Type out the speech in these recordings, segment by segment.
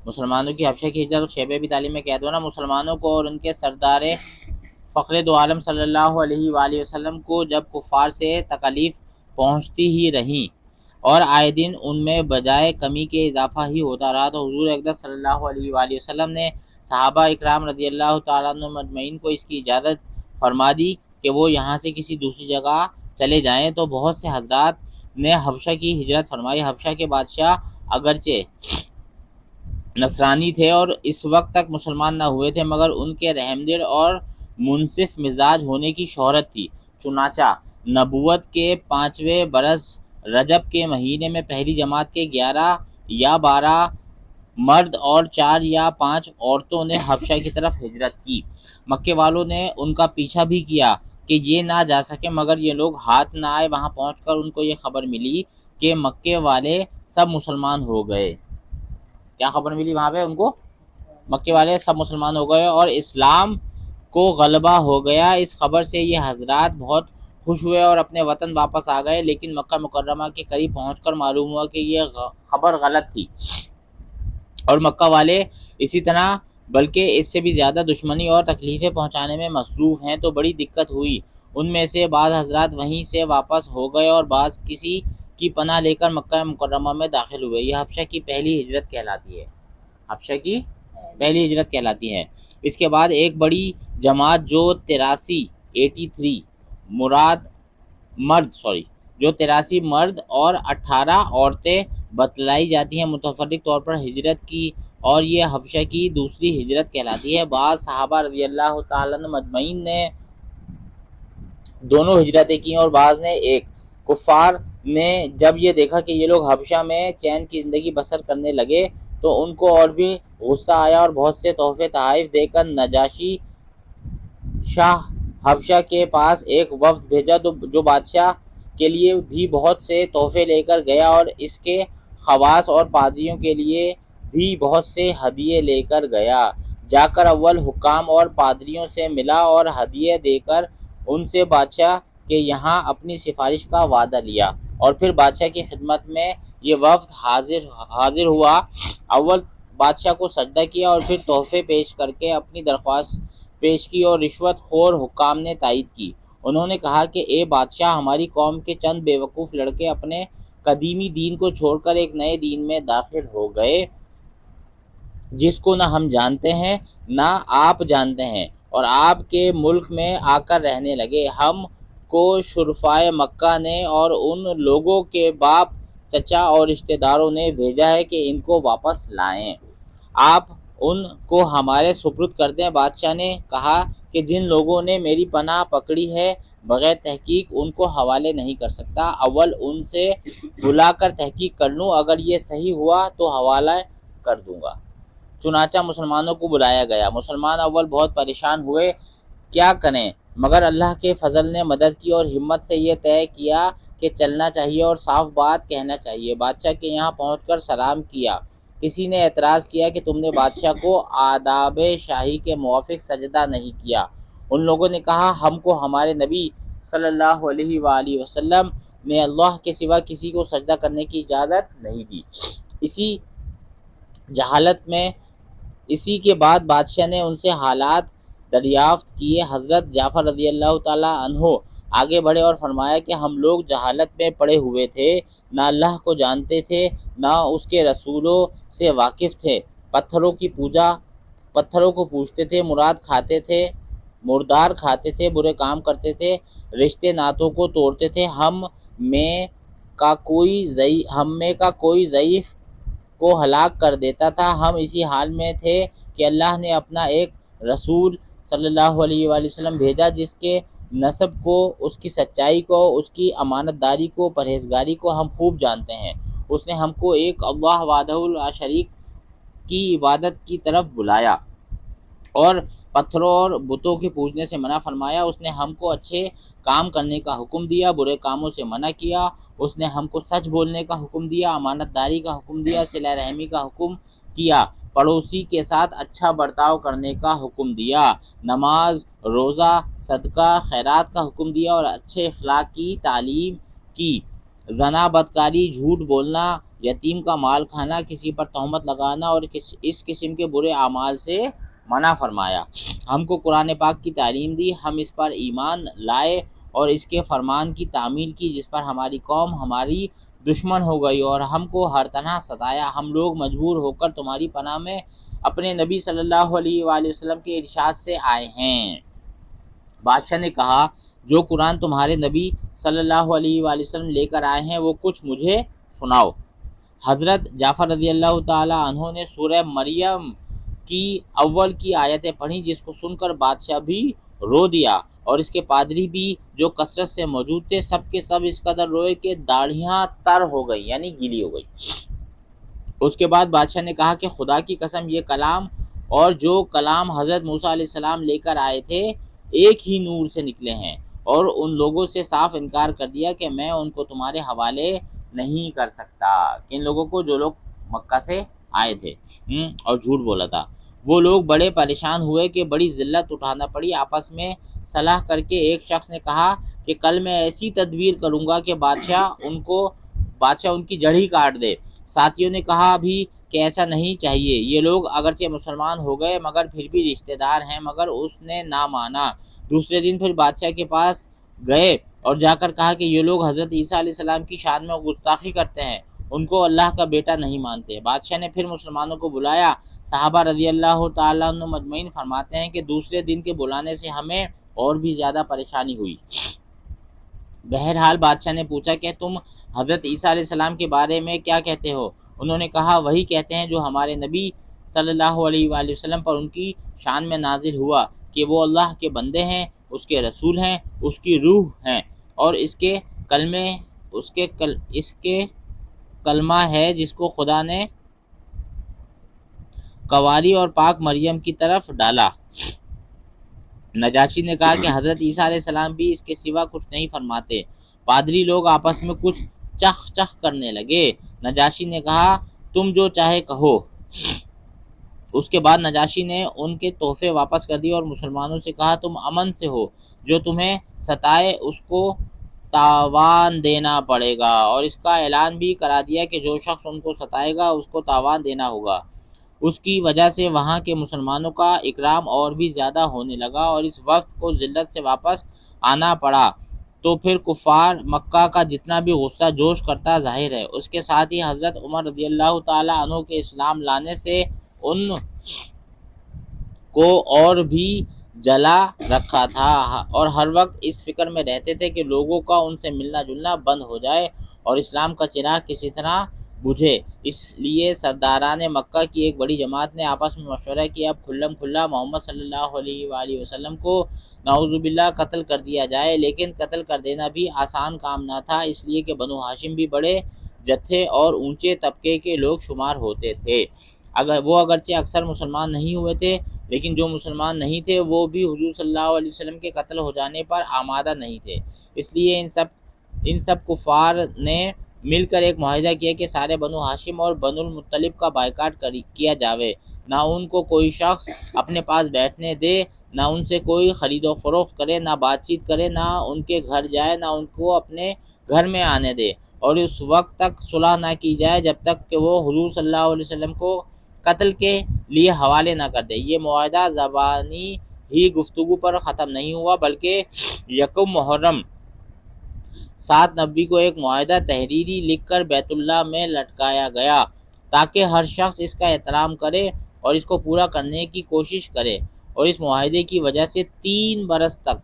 مسلمانوں کی حبشہ کی ہجرت، شیبہ بھی تعلیم میں کہہ دو نا، مسلمانوں کو اور ان کے سردار فخر دو عالم صلی اللہ علیہ وآلہ وسلم کو جب کفار سے تکالیف پہنچتی ہی رہیں اور آئے دن ان میں بجائے کمی کے اضافہ ہی ہوتا رہا، تو حضور اقدس صلی اللہ علیہ وآلہ وسلم نے صحابہ اکرام رضی اللہ تعالیٰ عنہ مجمعین کو اس کی اجازت فرما دی کہ وہ یہاں سے کسی دوسری جگہ چلے جائیں، تو بہت سے حضرات نے حبشہ کی ہجرت فرمائی۔ حبشہ کے بادشاہ اگرچہ نصرانی تھے اور اس وقت تک مسلمان نہ ہوئے تھے، مگر ان کے رحمدل اور منصف مزاج ہونے کی شہرت تھی۔ چنانچہ نبوت کے 5ویں برس رجب کے مہینے میں پہلی جماعت کے 11 یا 12 مرد اور 4 یا 5 عورتوں نے حبشہ کی طرف ہجرت کی۔ مکے والوں نے ان کا پیچھا بھی کیا کہ یہ نہ جا سکے، مگر یہ لوگ ہاتھ نہ آئے۔ وہاں پہنچ کر ان کو یہ خبر ملی کہ مکے والے سب مسلمان ہو گئے۔ کیا خبر ملی وہاں پہ ان کو؟ مکے والے سب مسلمان ہو گئے اور اسلام کو غلبہ ہو گیا۔ اس خبر سے یہ حضرات بہت خوش ہوئے اور اپنے وطن واپس آ گئے، لیکن مکہ مکرمہ کے قریب پہنچ کر معلوم ہوا کہ یہ خبر غلط تھی اور مکہ والے اسی طرح بلکہ اس سے بھی زیادہ دشمنی اور تکلیفیں پہنچانے میں مصروف ہیں، تو بڑی دقت ہوئی۔ ان میں سے بعض حضرات وہیں سے واپس ہو گئے اور بعض کسی کی پناہ لے کر مکہ مکرمہ میں داخل ہوئے۔ یہ حبشہ کی پہلی ہجرت کہلاتی ہے، حبشہ کی پہلی ہجرت کہلاتی ہے۔ اس کے بعد ایک بڑی جماعت جو 83 مرد اور 18 عورتیں بتلائی جاتی ہیں متفرق طور پر ہجرت کی، اور یہ حبشہ کی دوسری ہجرت کہلاتی ہے۔ بعض صحابہ رضی اللہ تعالیٰ عنہ مجمعین نے دونوں ہجرتیں کی اور بعض نے ایک۔ کفار نے جب یہ دیکھا کہ یہ لوگ حبشہ میں چین کی زندگی بسر کرنے لگے تو ان کو اور بھی غصہ آیا اور بہت سے تحفے تحائف دے کر نجاشی شاہ حبشہ کے پاس ایک وفد بھیجا، جو بادشاہ کے لیے بھی بہت سے تحفے لے کر گیا اور اس کے خواص اور پادریوں کے لیے بھی بہت سے ہدیے لے کر گیا۔ جا کر اول حکام اور پادریوں سے ملا اور ہدیے دے کر ان سے بادشاہ کے یہاں اپنی سفارش کا وعدہ لیا، اور پھر بادشاہ کی خدمت میں یہ وفد حاضر ہوا۔ اول بادشاہ کو سجدہ کیا اور پھر تحفے پیش کر کے اپنی درخواست پیش کی، اور رشوت خور حکام نے تائید کی۔ انہوں نے کہا کہ اے بادشاہ، ہماری قوم کے چند بیوقوف لڑکے اپنے قدیمی دین کو چھوڑ کر ایک نئے دین میں داخل ہو گئے جس کو نہ ہم جانتے ہیں نہ آپ جانتے ہیں، اور آپ کے ملک میں آ کر رہنے لگے۔ ہم کو شرفائے مکہ نے اور ان لوگوں کے باپ چچا اور رشتہ داروں نے بھیجا ہے کہ ان کو واپس لائیں، آپ ان کو ہمارے سپرد کر دیں۔ بادشاہ نے کہا کہ جن لوگوں نے میری پناہ پکڑی ہے بغیر تحقیق ان کو حوالے نہیں کر سکتا، اول ان سے بلا کر تحقیق کر لوں، اگر یہ صحیح ہوا تو حوالہ کر دوں گا۔ چنانچہ مسلمانوں کو بلایا گیا۔ مسلمان اول بہت پریشان ہوئے، کیا کریں، مگر اللہ کے فضل نے مدد کی اور ہمت سے یہ طے کیا کہ چلنا چاہیے اور صاف بات کہنا چاہیے۔ بادشاہ کے یہاں پہنچ کر سلام کیا۔ کسی نے اعتراض کیا کہ تم نے بادشاہ کو آداب شاہی کے موافق سجدہ نہیں کیا۔ ان لوگوں نے کہا، ہم کو ہمارے نبی صلی اللہ علیہ وآلہ وسلم نے اللہ کے سوا کسی کو سجدہ کرنے کی اجازت نہیں دی۔ اسی جہالت میں اسی کے بعد بادشاہ نے ان سے حالات دریافت کیے۔ حضرت جعفر رضی اللہ تعالیٰ عنہ آگے بڑھے اور فرمایا کہ ہم لوگ جہالت میں پڑے ہوئے تھے، نہ اللہ کو جانتے تھے نہ اس کے رسولوں سے واقف تھے، پتھروں کو پوجتے تھے، مردار کھاتے تھے، برے کام کرتے تھے، رشتے ناتوں کو توڑتے تھے۔ ہم میں کا کوئی ضعیف کو ہلاک کر دیتا تھا۔ ہم اسی حال میں تھے کہ اللہ نے اپنا ایک رسول صلی اللہ علیہ وآلہ وسلم بھیجا جس کے نسب کو، اس کی سچائی کو، اس کی امانت داری کو، پرہیزگاری کو ہم خوب جانتے ہیں۔ اس نے ہم کو ایک اللہ وحدہ لا شریک کی عبادت کی طرف بلایا اور پتھروں اور بتوں کے پوجنے سے منع فرمایا۔ اس نے ہم کو اچھے کام کرنے کا حکم دیا، برے کاموں سے منع کیا۔ اس نے ہم کو سچ بولنے کا حکم دیا، امانت داری کا حکم دیا، صلہ رحمی کا حکم کیا، پڑوسی کے ساتھ اچھا برتاؤ کرنے کا حکم دیا، نماز، روزہ، صدقہ، خیرات کا حکم دیا اور اچھے اخلاق کی تعلیم کی۔ زنا، بدکاری، جھوٹ بولنا یتیم کا مال کھانا، کسی پر تہمت لگانا اور اس قسم کے برے اعمال سے منع فرمایا۔ ہم کو قرآن پاک کی تعلیم دی، ہم اس پر ایمان لائے اور اس کے فرمان کی تعمیل کی، جس پر ہماری قوم ہماری دشمن ہو گئی اور ہم کو ہر طرح ستایا۔ ہم لوگ مجبور ہو کر تمہاری پناہ میں اپنے نبی صلی اللہ علیہ وآلہ وسلم کے ارشاد سے آئے ہیں۔ بادشاہ نے کہا، جو قرآن تمہارے نبی صلی اللہ علیہ وآلہ وسلم لے کر آئے ہیں وہ کچھ مجھے سناؤ۔ حضرت جعفر رضی اللہ تعالی عنہ نے سورہ مریم کی اول کی آیتیں پڑھی، جس کو سن کر بادشاہ بھی رو دیا اور اس کے پادری بھی جو کثرت سے موجود تھے، سب کے سب اس قدر روئے کہ داڑھیاں تر ہو گئی، یعنی گیلی ہو گئی۔ اس کے بعد بادشاہ نے کہا کہ خدا کی قسم، یہ کلام اور جو کلام حضرت موسیٰ علیہ السلام لے کر آئے تھے ایک ہی نور سے نکلے ہیں، اور ان لوگوں سے صاف انکار کر دیا کہ میں ان کو تمہارے حوالے نہیں کر سکتا۔ ان لوگوں کو جو لوگ مکہ سے آئے تھے اور جھوٹ بولا تھا، وہ لوگ بڑے پریشان ہوئے کہ بڑی ذلت اٹھانا پڑی۔ آپس میں صلاح کر کے ایک شخص نے کہا کہ کل میں ایسی تدبیر کروں گا کہ بادشاہ ان کی جڑ ہی کاٹ دے۔ ساتھیوں نے کہا بھی کہ ایسا نہیں چاہیے، یہ لوگ اگرچہ مسلمان ہو گئے مگر پھر بھی رشتہ دار ہیں، مگر اس نے نہ مانا۔ دوسرے دن پھر بادشاہ کے پاس گئے اور جا کر کہا کہ یہ لوگ حضرت عیسیٰ علیہ السلام کی شان میں گستاخی کرتے ہیں، ان کو اللہ کا بیٹا نہیں مانتے۔ بادشاہ نے پھر مسلمانوں کو بلایا۔ صحابہ رضی اللہ تعالیٰ عنہ مجمعین فرماتے ہیں کہ دوسرے دن کے بلانے سے ہمیں اور بھی زیادہ پریشانی ہوئی۔ بہرحال بادشاہ نے پوچھا کہ تم حضرت عیسیٰ علیہ السلام کے بارے میں کیا کہتے ہو؟ انہوں نے کہا، وہی کہتے ہیں جو ہمارے نبی صلی اللہ علیہ وآلہ وسلم پر ان کی شان میں نازل ہوا کہ وہ اللہ کے بندے ہیں، اس کے رسول ہیں، اس کی روح ہیں، اور اس کے کلمہ ہے جس کو خدا نے کنواری اور پاک مریم کی طرف ڈالا۔ نجاشی نے کہا کہ حضرت عیسیٰ علیہ السلام بھی اس کے سوا کچھ نہیں فرماتے۔ پادری لوگ آپس میں کچھ چخ کرنے لگے۔ نجاشی نے کہا، تم جو چاہے کہو۔ اس کے بعد نجاشی نے ان کے تحفے واپس کر دیے اور مسلمانوں سے کہا، تم امن سے ہو، جو تمہیں ستائے اس کو تاوان دینا پڑے گا، اور اس کا اعلان بھی کرا دیا کہ جو شخص ان کو ستائے گا اس کو تاوان دینا ہوگا۔ اس کی وجہ سے وہاں کے مسلمانوں کا اکرام اور بھی زیادہ ہونے لگا اور اس وقت کو ذلت سے واپس آنا پڑا۔ تو پھر کفار مکہ کا جتنا بھی غصہ جوش کرتا ظاہر ہے۔ اس کے ساتھ ہی حضرت عمر رضی اللہ تعالیٰ عنہ کے اسلام لانے سے ان کو اور بھی جلا رکھا تھا اور ہر وقت اس فکر میں رہتے تھے کہ لوگوں کا ان سے ملنا جلنا بند ہو جائے اور اسلام کا چراغ کسی طرح بجھے۔ اس لیے سرداران مکہ کی ایک بڑی جماعت نے آپس میں مشورہ کیا، اب کھلم کھلا محمد صلی اللہ علیہ وآلہ وسلم کو نعوذ باللہ قتل کر دیا جائے۔ لیکن قتل کر دینا بھی آسان کام نہ تھا، اس لیے کہ بنو ہاشم بھی بڑے جتھے اور اونچے طبقے کے لوگ شمار ہوتے تھے۔ اگرچہ اکثر مسلمان نہیں ہوئے تھے، لیکن جو مسلمان نہیں تھے وہ بھی حضور صلی اللہ علیہ وسلم کے قتل ہو جانے پر آمادہ نہیں تھے۔ اس لیے ان سب کفار نے مل کر ایک معاہدہ کیا کہ سارے بنو ہاشم اور بنو المطلب کا بائیکاٹ کیا جاوے، نہ ان کو کوئی شخص اپنے پاس بیٹھنے دے، نہ ان سے کوئی خرید و فروخت کرے، نہ بات چیت کرے، نہ ان کے گھر جائے، نہ ان کو اپنے گھر میں آنے دے، اور اس وقت تک صلح نہ کی جائے جب تک کہ وہ حضور صلی اللہ علیہ وسلم کو قتل کے لیے حوالے نہ کر دے۔ یہ معاہدہ زبانی ہی گفتگو پر ختم نہیں ہوا، بلکہ یکم محرم 7 نبی کو ایک معاہدہ تحریری لکھ کر بیت اللہ میں لٹکایا گیا تاکہ ہر شخص اس کا احترام کرے اور اس کو پورا کرنے کی کوشش کرے، اور اس معاہدے کی وجہ سے 3 برس تک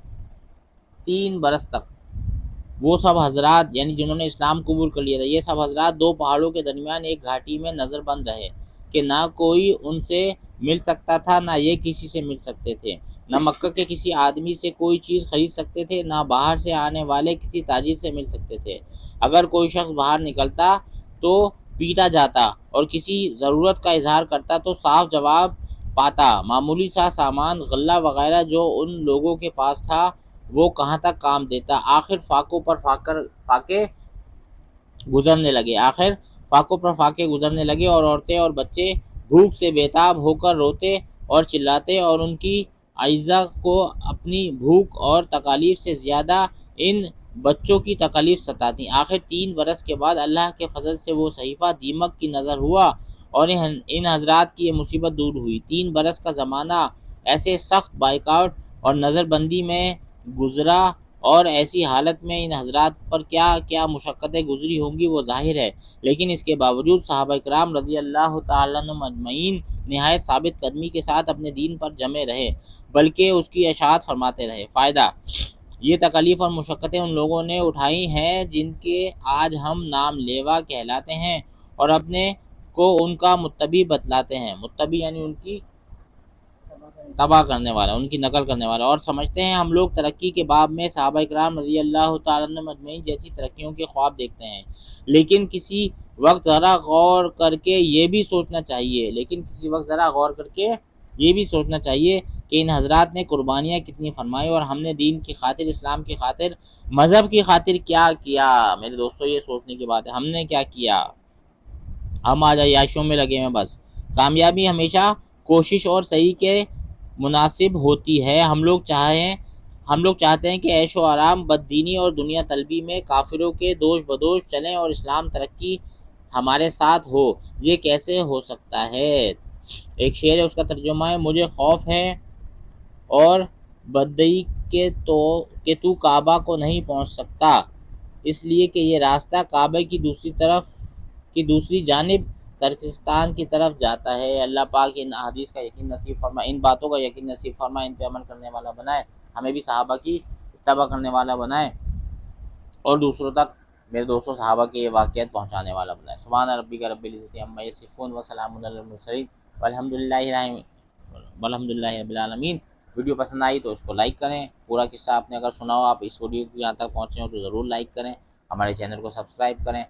وہ سب حضرات، یعنی جنہوں نے اسلام قبول کر لیا تھا، یہ سب حضرات 2 پہاڑوں کے درمیان ایک گھاٹی میں نظر بند رہے کہ نہ کوئی ان سے مل سکتا تھا، نہ یہ کسی سے مل سکتے تھے، نہ مکہ کے کسی آدمی سے کوئی چیز خرید سکتے تھے، نہ باہر سے آنے والے کسی تاجر سے مل سکتے تھے۔ اگر کوئی شخص باہر نکلتا تو پیٹا جاتا اور کسی ضرورت کا اظہار کرتا تو صاف جواب پاتا۔ معمولی سا سامان، غلہ وغیرہ جو ان لوگوں کے پاس تھا وہ کہاں تک کام دیتا۔ آخر فاقوں پر فاقے گزرنے لگے اور عورتیں اور بچے بھوک سے بےتاب ہو کر روتے اور چلاتے، اور ان کی اعضاء کو اپنی بھوک اور تکالیف سے زیادہ ان بچوں کی تکلیف ستاتی۔ آخر 3 برس کے بعد اللہ کے فضل سے وہ صحیفہ دیمک کی نظر ہوا اور ان حضرات کی یہ مصیبت دور ہوئی۔ 3 برس کا زمانہ ایسے سخت بائیکاٹ اور نظر بندی میں گزرا، اور ایسی حالت میں ان حضرات پر کیا کیا مشقتیں گزری ہوں گی وہ ظاہر ہے، لیکن اس کے باوجود صحابہ کرام رضی اللہ تعالیٰ عنہم اجمعین نہایت ثابت قدمی کے ساتھ اپنے دین پر جمے رہے، بلکہ اس کی اشاعت فرماتے رہے۔ فائدہ: یہ تکالیف اور مشقتیں ان لوگوں نے اٹھائی ہیں جن کے آج ہم نام لیوا کہلاتے ہیں، اور اپنے کو ان کا متبع بتلاتے ہیں۔ متبع یعنی ان کی تباہ کرنے والا، ان کی نقل کرنے والا، اور سمجھتے ہیں ہم لوگ ترقی کے باب میں صحابہ کرام رضی اللہ تعالیٰ عنہم اجمعین جیسی ترقیوں کے خواب دیکھتے ہیں، لیکن کسی وقت ذرا غور کر کے یہ بھی سوچنا چاہیے کہ ان حضرات نے قربانیاں کتنی فرمائی، اور ہم نے دین کی خاطر، اسلام کی خاطر، مذہب کی خاطر کیا کیا۔ میرے دوستو، یہ سوچنے کی بات ہے، ہم نے کیا کیا؟ ہم آج عیاشیوں میں لگے ہیں بس۔ کامیابی ہمیشہ کوشش اور صحیح کے مناسب ہوتی ہے۔ ہم لوگ چاہتے ہیں کہ عیش و آرام، بددینی اور دنیا طلبی میں کافروں کے دوش بدوش چلیں اور اسلام ترقی ہمارے ساتھ ہو۔ یہ کیسے ہو سکتا ہے؟ ایک شعر ہے، اس کا ترجمہ ہے: مجھے خوف ہے اور بددئی کہ تو کعبہ کو نہیں پہنچ سکتا، اس لیے کہ یہ راستہ کعبہ کی دوسری جانب ترکستان کی طرف جاتا ہے۔ اللہ پاک ان احادیث کا یقین نصیب فرمائے، ان باتوں کا یقین نصیب فرمائے، ان پہ عمل کرنے والا بنائے، ہمیں بھی صحابہ کی اتباع کرنے والا بنائے، اور دوسروں تک میرے دوستوں صحابہ کے یہ واقعات پہنچانے والا بنائے۔ سبحان ربک رب العزت عما یصفون وسلام علی المرسلین والحمد للہ رب العالمین۔ ویڈیو پسند آئی تو اس کو لائک کریں، پورا قصہ آپ نے اگر سنا ہو، آپ اس ویڈیو کو یہاں تک پہنچے ہو تو ضرور لائک کریں، ہمارے چینل کو سبسکرائب کریں۔